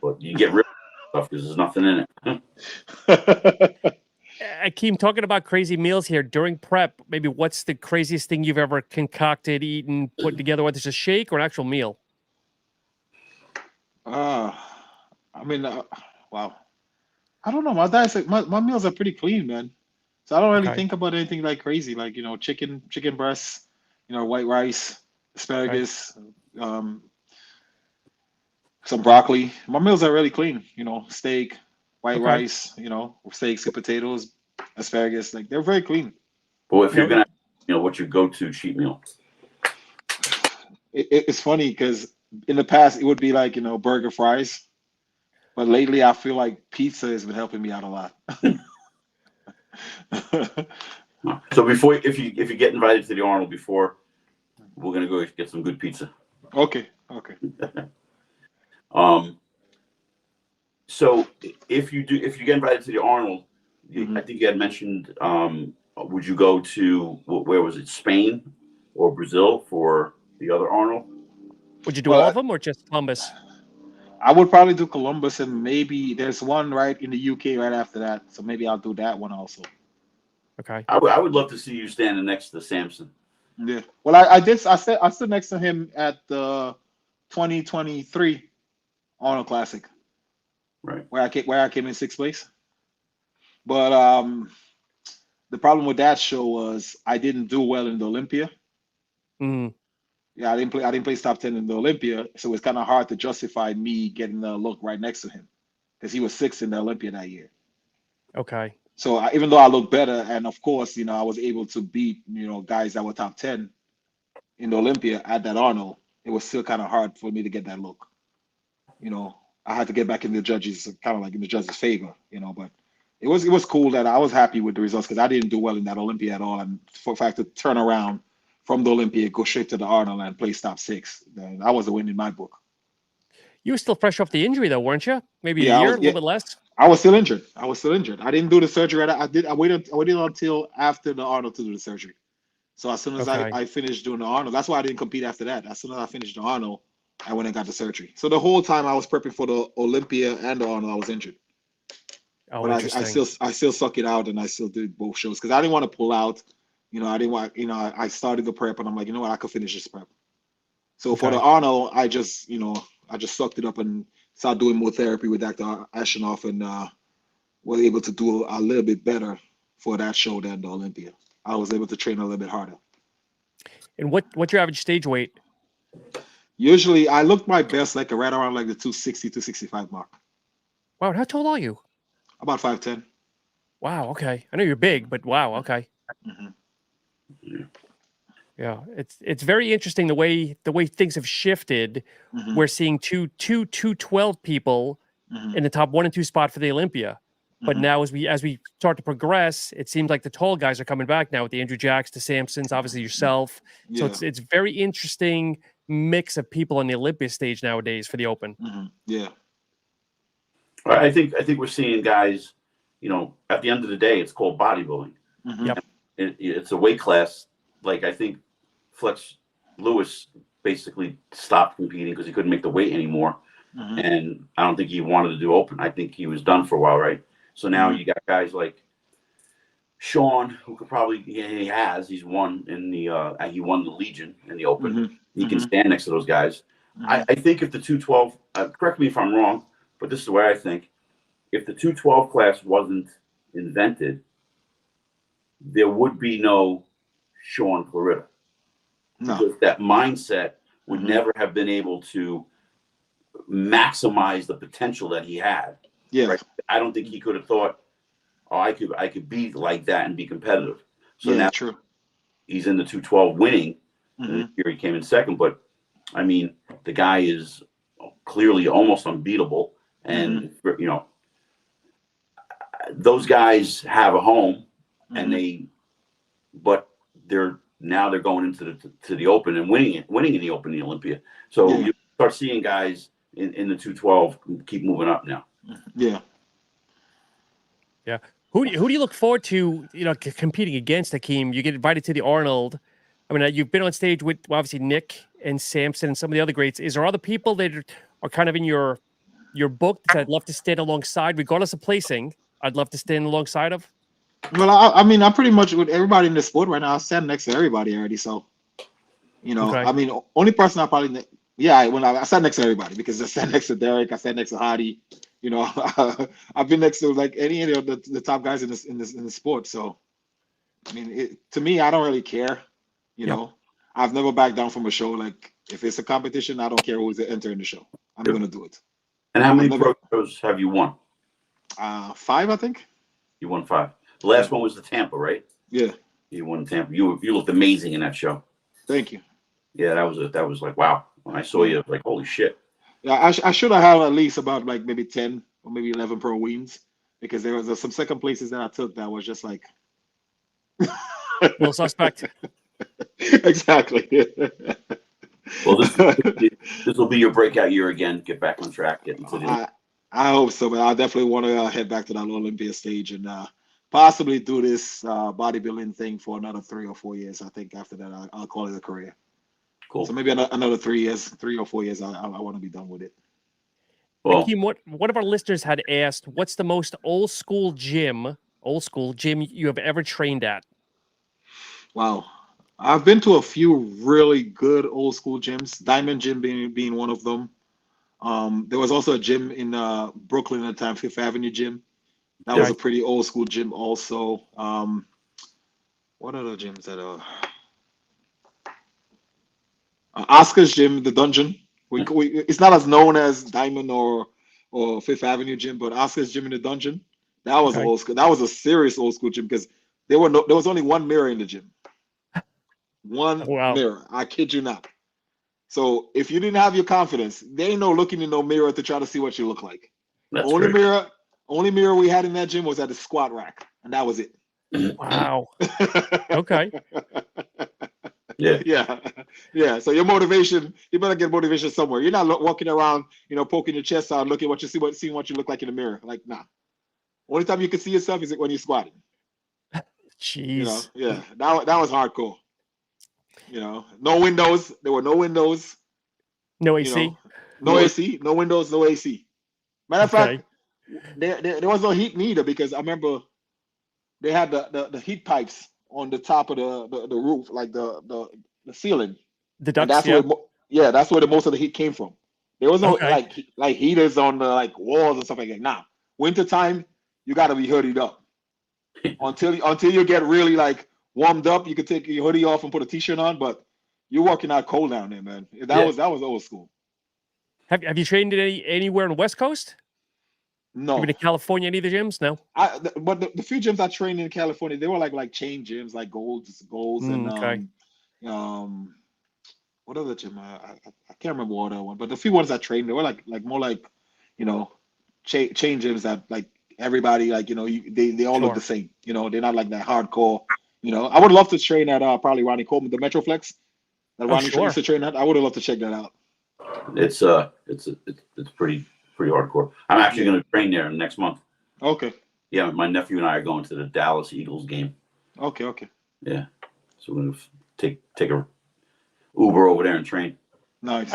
but you get rid of stuff because there's nothing in it. Akeem, talking about crazy meals here during prep, maybe what's the craziest thing you've ever concocted, eaten, put together, whether it's a shake or an actual meal? I mean, wow. I don't know. My diet's like, my meals are pretty clean, man. So I don't really think about anything like crazy, like, you know, chicken breasts, you know, white rice, asparagus, some broccoli. My meals are really clean, you know, steak, white rice, you know, steaks and potatoes, asparagus, like they're very clean. Well, if you're gonna, you know, what's your go-to cheat meal? It's funny because in the past it would be like, you know, burger, fries, but lately I feel like pizza has been helping me out a lot. So before, if you get invited to the Arnold before, we're gonna go get some good pizza. Okay. So if you get invited to the Arnold, I think you had mentioned, would you go to, where was it, Spain or Brazil for the other Arnold? Would you do all of them or just Columbus? I would probably do Columbus, and maybe there's one right in the UK right after that. So maybe I'll do that one also. Okay. I would love to see you standing next to Samson. Yeah. Well, I did. I stood next to him at the 2023 Arnold Classic, Right. where I came in sixth place. But the problem with that show was I didn't do well in the Olympia. Mm, Yeah, I didn't place top 10 in the Olympia, so it's kind of hard to justify me getting the look right next to him because he was sixth in the Olympia that year. okay. So even though I look better, and of course, I was able to beat, guys that were top 10 in the Olympia at that Arnold, it was still kind of hard for me to get that look. I had to get back in the judges, kind of like in the judges' favor, but it was cool that I was happy with the results because I didn't do well in that Olympia at all. And for a fact to turn around from the Olympia, go straight to the Arnold and place top six, then I was a win in my book. You were still fresh off the injury, though, weren't you? Maybe a Yeah, year, a little bit less. I was still injured. I didn't do the surgery. I waited until after the Arnold to do the surgery. So as soon as Okay. I finished doing the Arnold, that's why I didn't compete after that. As soon as I finished the Arnold, I went and got the surgery. So the whole time I was prepping for the Olympia and the Arnold, I was injured. Oh, But interesting. I still suck it out and I still did both shows because I didn't want to pull out. I didn't want. I started the prep and I'm like, you know what, I could finish this prep. So for the Okay. Arnold, I just sucked it up and started doing more therapy with Dr. Ashenoff and was able to do a little bit better for that show than the Olympia. I was able to train a little bit harder. And what's your average stage weight? Usually, I look my best like right around like the 260, 265 mark. Wow, how tall are you? About 5'10". Wow, okay. I know you're big, but wow, okay. Mm-hmm. Yeah, it's very interesting the way things have shifted. Mm-hmm. We're seeing two 212 people Mm-hmm. in the top 1 and 2 spot for the Olympia. But Mm-hmm. now as we start to progress, it seems like the tall guys are coming back now with the Andrew Jacks, the Samsons, obviously yourself. So Yeah. it's very interesting mix of people on the Olympia stage nowadays for the Open. Mm-hmm. Yeah. I think we're seeing guys, at the end of the day, it's called bodybuilding. Mm-hmm. Yep. It's a weight class. Like I think Flex Lewis basically stopped competing because he couldn't make the weight anymore. Mm-hmm. And I don't think he wanted to do Open. I think he was done for a while, right? So now Mhm. you got guys like Sean, who could probably he's won in the he won the Legion in the Open. Mhm. He can Mhm. stand next to those guys. Mhm. I think if the 212, correct me if I'm wrong, but this is where I think if the 212 class wasn't invented, there would be no Sean Clarita. No. Because that mindset would Mhm. never have been able to maximize the potential that he had. Yeah. Right? I don't think he could have thought, oh, I could be like that and be competitive. So Yeah. now True. he's in the 212 winning. And Mhm. this year he came in second, but I mean, the guy is clearly almost unbeatable. And, those guys have a home and but they're going into the Open and winning in the Open, the Olympia. So Yeah. you start seeing guys in the 212 keep moving up now. Yeah. Yeah. Who do you look forward to, competing against, Akeem? You get invited to the Arnold. I mean, you've been on stage with obviously Nick and Samson and some of the other greats. Is there other people that are kind of in your book that I'd love to stand alongside, regardless of placing? I'd love to stand alongside of. Well, I mean, I'm pretty much with everybody in the sport right now. I stand next to everybody already. So, Okay. I mean, only person I probably, when I sat next to everybody because I sat next to Derek, I sat next to Hadi. I've been next to like any of the top guys in the sport. So, I mean, to me, I don't really care. Yep. I've never backed down from a show. Like if it's a competition, I don't care who's entering the show. I'm gonna do it. And how many I've never- pro shows have you won? 5, I think. You won 5. The last one was the Tampa, right? Yeah. You won Tampa. You looked amazing in that show. Thank you. Yeah, that was like wow. When I saw you, I was like, holy shit. Yeah, I should have had at least about like maybe 10 or maybe 11 pro wins because there was some second places that I took that was just like Little suspect. Exactly. Well, this will be your breakout year again. Get back on track. Get into the. I hope so, but I definitely want to head back to that Olympia stage and possibly do this bodybuilding thing for another 3 or 4 years. I think after that, I'll call it a career. Cool. So maybe another 3 or 4 years, I want to be done with it. Well, Akeem, one of our listeners had asked, what's the most old school gym you have ever trained at? Wow. I've been to a few really good old school gyms. Diamond Gym being one of them. There was also a gym in Brooklyn at the time, Fifth Avenue Gym. That was Okay. a pretty old school gym also. What other gyms that Oscar's Gym, the Dungeon. It's not as known as Diamond or Fifth Avenue Gym, but Oscar's Gym in the Dungeon. That was Okay. old school. That was a serious old school gym because there was only one mirror in the gym. One Wow. mirror. I kid you not. So if you didn't have your confidence, they ain't no looking in no mirror to try to see what you look like. That's Only great. only mirror we had in that gym was at the squat rack, and that was it. Wow. Okay. Yeah. Yeah, yeah. So your motivation, you better get motivation somewhere. You're not walking around, poking your chest out, looking seeing what you look like in the mirror. Like, nah. Only time you can see yourself is when you're squatting. Jeez. Yeah. That was hardcore. No windows. There were no windows. No You AC. know, no AC, no windows, no AC. Matter of Okay. fact, there was no heat neither because I remember they had the heat pipes on the top of the roof, like the ceiling, The and ducks. that's where Yeah. that's where the most of the heat came from. There was no Okay. like heaters on the like walls and stuff like that. Nah, winter time you got to be hoodied up until you get really like warmed up. You could take your hoodie off and put a t-shirt on, but you're working out cold down there, man. Yeah. That was old school. Have you trained anywhere on the West Coast? You No, been to California? Any of the gyms? No. but the few gyms I trained in California, they were like chain gyms, like Golds, and Okay. um, what other gym? I can't remember what other one, but the few ones I trained, they were like more like, you know, chain gyms that like everybody like they all look the Sure. same. They're not like that hardcore. I would love to train at probably Ronnie Coleman, the Metroflex that Oh, Ronnie used sure. to train at. I would have loved to check that out. It's pretty hardcore. I'm actually Yeah. going to train there next month. Okay. Yeah, my nephew and I are going to the Dallas Eagles game. Okay. Yeah, so we're going to take a Uber over there and train. Nice.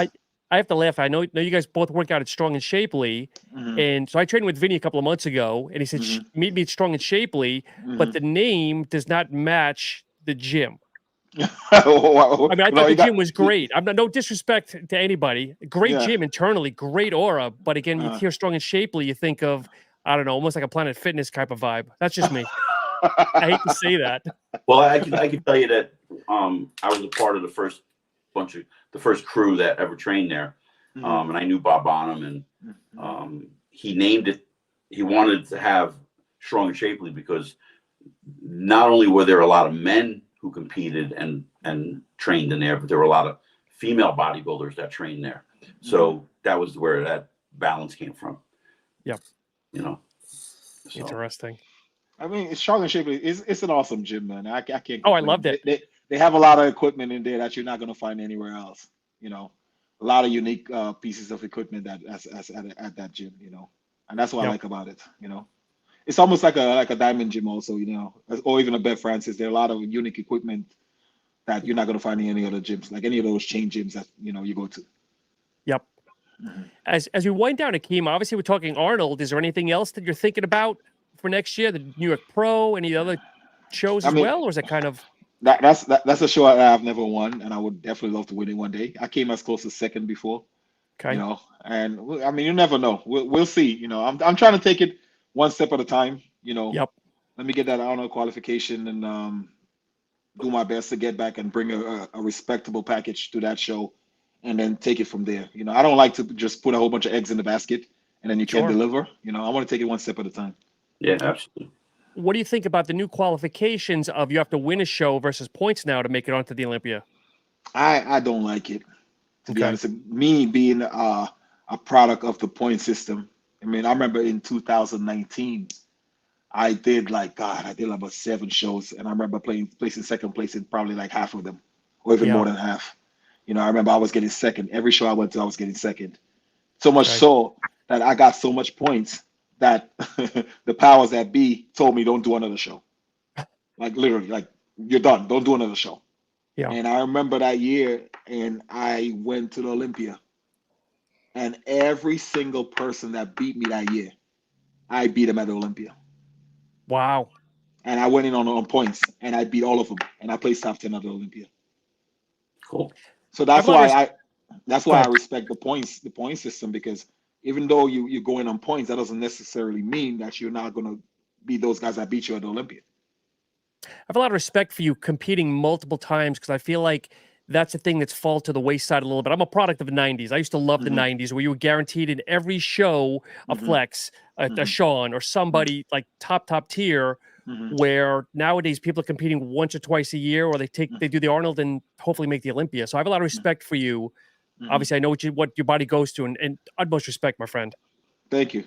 I have to laugh. I know you guys both work out at Strong and Shapely. Mhm. And so I trained with Vinny a couple of months ago, and he said, Mhm. meet me at Strong and Shapely, but Mhm. the name does not match the gym. I I mean, I thought the gym was great. I'm no disrespect to anybody. Great Yeah. gym internally, great aura. But again, you Uh. hear Strong and Shapely, you think of, I don't know, almost like a Planet Fitness type of vibe. That's just me. I hate to say that. Well, I can tell you that I was a part of the first crew that ever trained there, and I knew Bob Bonham, and he named it. He wanted to have Strong and Shapely because not only were there a lot of men who competed and trained in there, but there were a lot of female bodybuilders that trained there. So that was where that balance came from. Yep. So. Interesting. I mean, it's Strong and Shapely. It's an awesome gym, man. I can't complain. Oh, I loved it. They have a lot of equipment in there that you're not going to find anywhere else. A lot of unique pieces of equipment that at that gym. And that's what I Yep. like about it. It's almost like a diamond gym, also. Or even a Bev Francis. There are a lot of unique equipment that you're not going to find in any other gyms, like any of those chain gyms that you go to. Yep. Mm-hmm. As we wind down, Akeem, obviously we're talking Arnold. Is there anything else that you're thinking about for next year? The New York Pro, any other shows as well, or is it kind of that's a show I've never won, and I would definitely love to win it one day. I came as close as second before, okay? and I mean, you never know. We'll see. I'm trying to take it one step at a time. Yep. Let me get that Arnold qualification and do my best to get back and bring a respectable package to that show, and then take it from there. I don't like to just put a whole bunch of eggs in the basket and then you can't Sure. deliver. I want to take it one step at a time. Yeah, absolutely. What do you think about the new qualifications of you have to win a show versus points now to make it onto the Olympia? I don't like it, to be Okay. honest. Me being a product of the point system. I mean, I remember in 2019, I did about 7 shows, and I remember placing second place in probably like half of them, or even Yeah. more than half. I remember I was getting second. Every show I went to, I was getting second. So much Okay. so that I got so much points that the powers that be told me don't do another show. Like literally, like you're done. Don't do another show. Yeah. And I remember that year, and I went to the Olympia, and every single person that beat me that year, I beat them at the Olympia. Wow. and I went in on points, and I beat all of them, and I placed top 10 at the Olympia. Cool. So that's I've always- why I Go ahead. respect the point system, because even though you go in on points, that doesn't necessarily mean that you're not going to be those guys that beat you at the Olympia. I have a lot of respect for you competing multiple times, because I feel like that's the thing that's fallen to the wayside a little bit. I'm a product of the 90s. I used to love the 90s, where you were guaranteed in every show a Flex, a Sean, or somebody like top tier, where nowadays people are competing once or twice a year, or they do the Arnold and hopefully make the Olympia. So I have a lot of respect for you. Obviously, I know what your body goes to, and utmost respect, my friend. Thank you.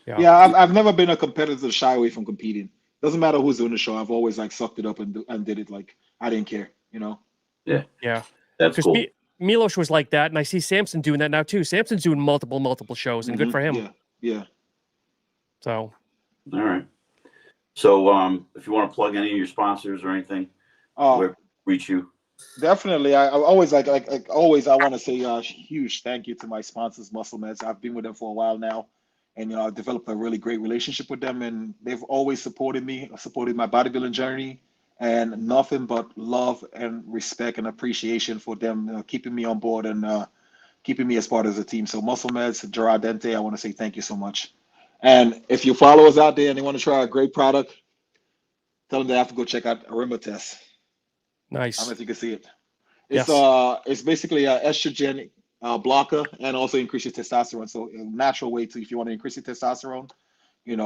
Yeah. I've never been a competitor to shy away from competing. Doesn't matter who's doing the show. I've always like sucked it up and did it like I didn't care, you know. Yeah. That's cool. Milos was like that, and I see Samson doing that now too. Samson's doing multiple shows, and good for him. Yeah. So, all right. So, if you want to plug any of your sponsors or anything, where reach you? Definitely. I always like always. I want to say a huge thank you to my sponsors, Muscle Meds. I've been with them for a while now, and I've developed a really great relationship with them, and they've always supported me, supported my bodybuilding journey. And nothing but love and respect and appreciation for them keeping me on board and keeping me as part of the team. So Muscle Meds, Gerard Dente, I want to say thank you so much. And if you follow us out there and they want to try a great product, tell them they have to go check out Arimba Test. nice. I don't know if you can see it. It's basically an estrogen blocker and also increases testosterone. So a natural way to, if you want to increase your testosterone, build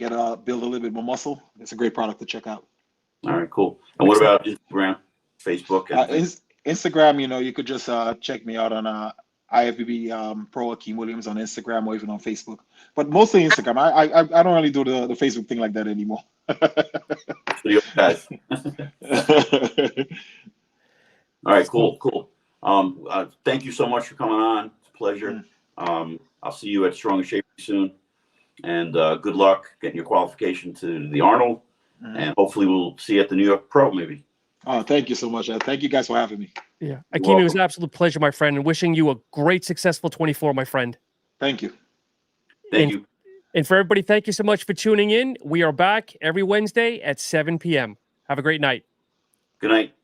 a little bit more muscle. It's a great product to check out. All right, cool. And what about Instagram, Facebook? Instagram, you could just check me out on IFBB Pro Akim Williams on Instagram or even on Facebook. But mostly Instagram. I don't really do the Facebook thing like that anymore. Video guys. All right, cool. Thank you so much for coming on. It's a pleasure. I'll see you at Strong and Shape soon. And good luck getting your qualification to the Arnold. And hopefully we'll see you at the New York Pro maybe. Oh, thank you so much. Thank you guys for having me. Yeah. Akeem, it was an absolute pleasure, my friend, and wishing you a great, successful 24, my friend. Thank you. Thank you. And for everybody, thank you so much for tuning in. We are back every Wednesday at 7 p.m. Have a great night. Good night.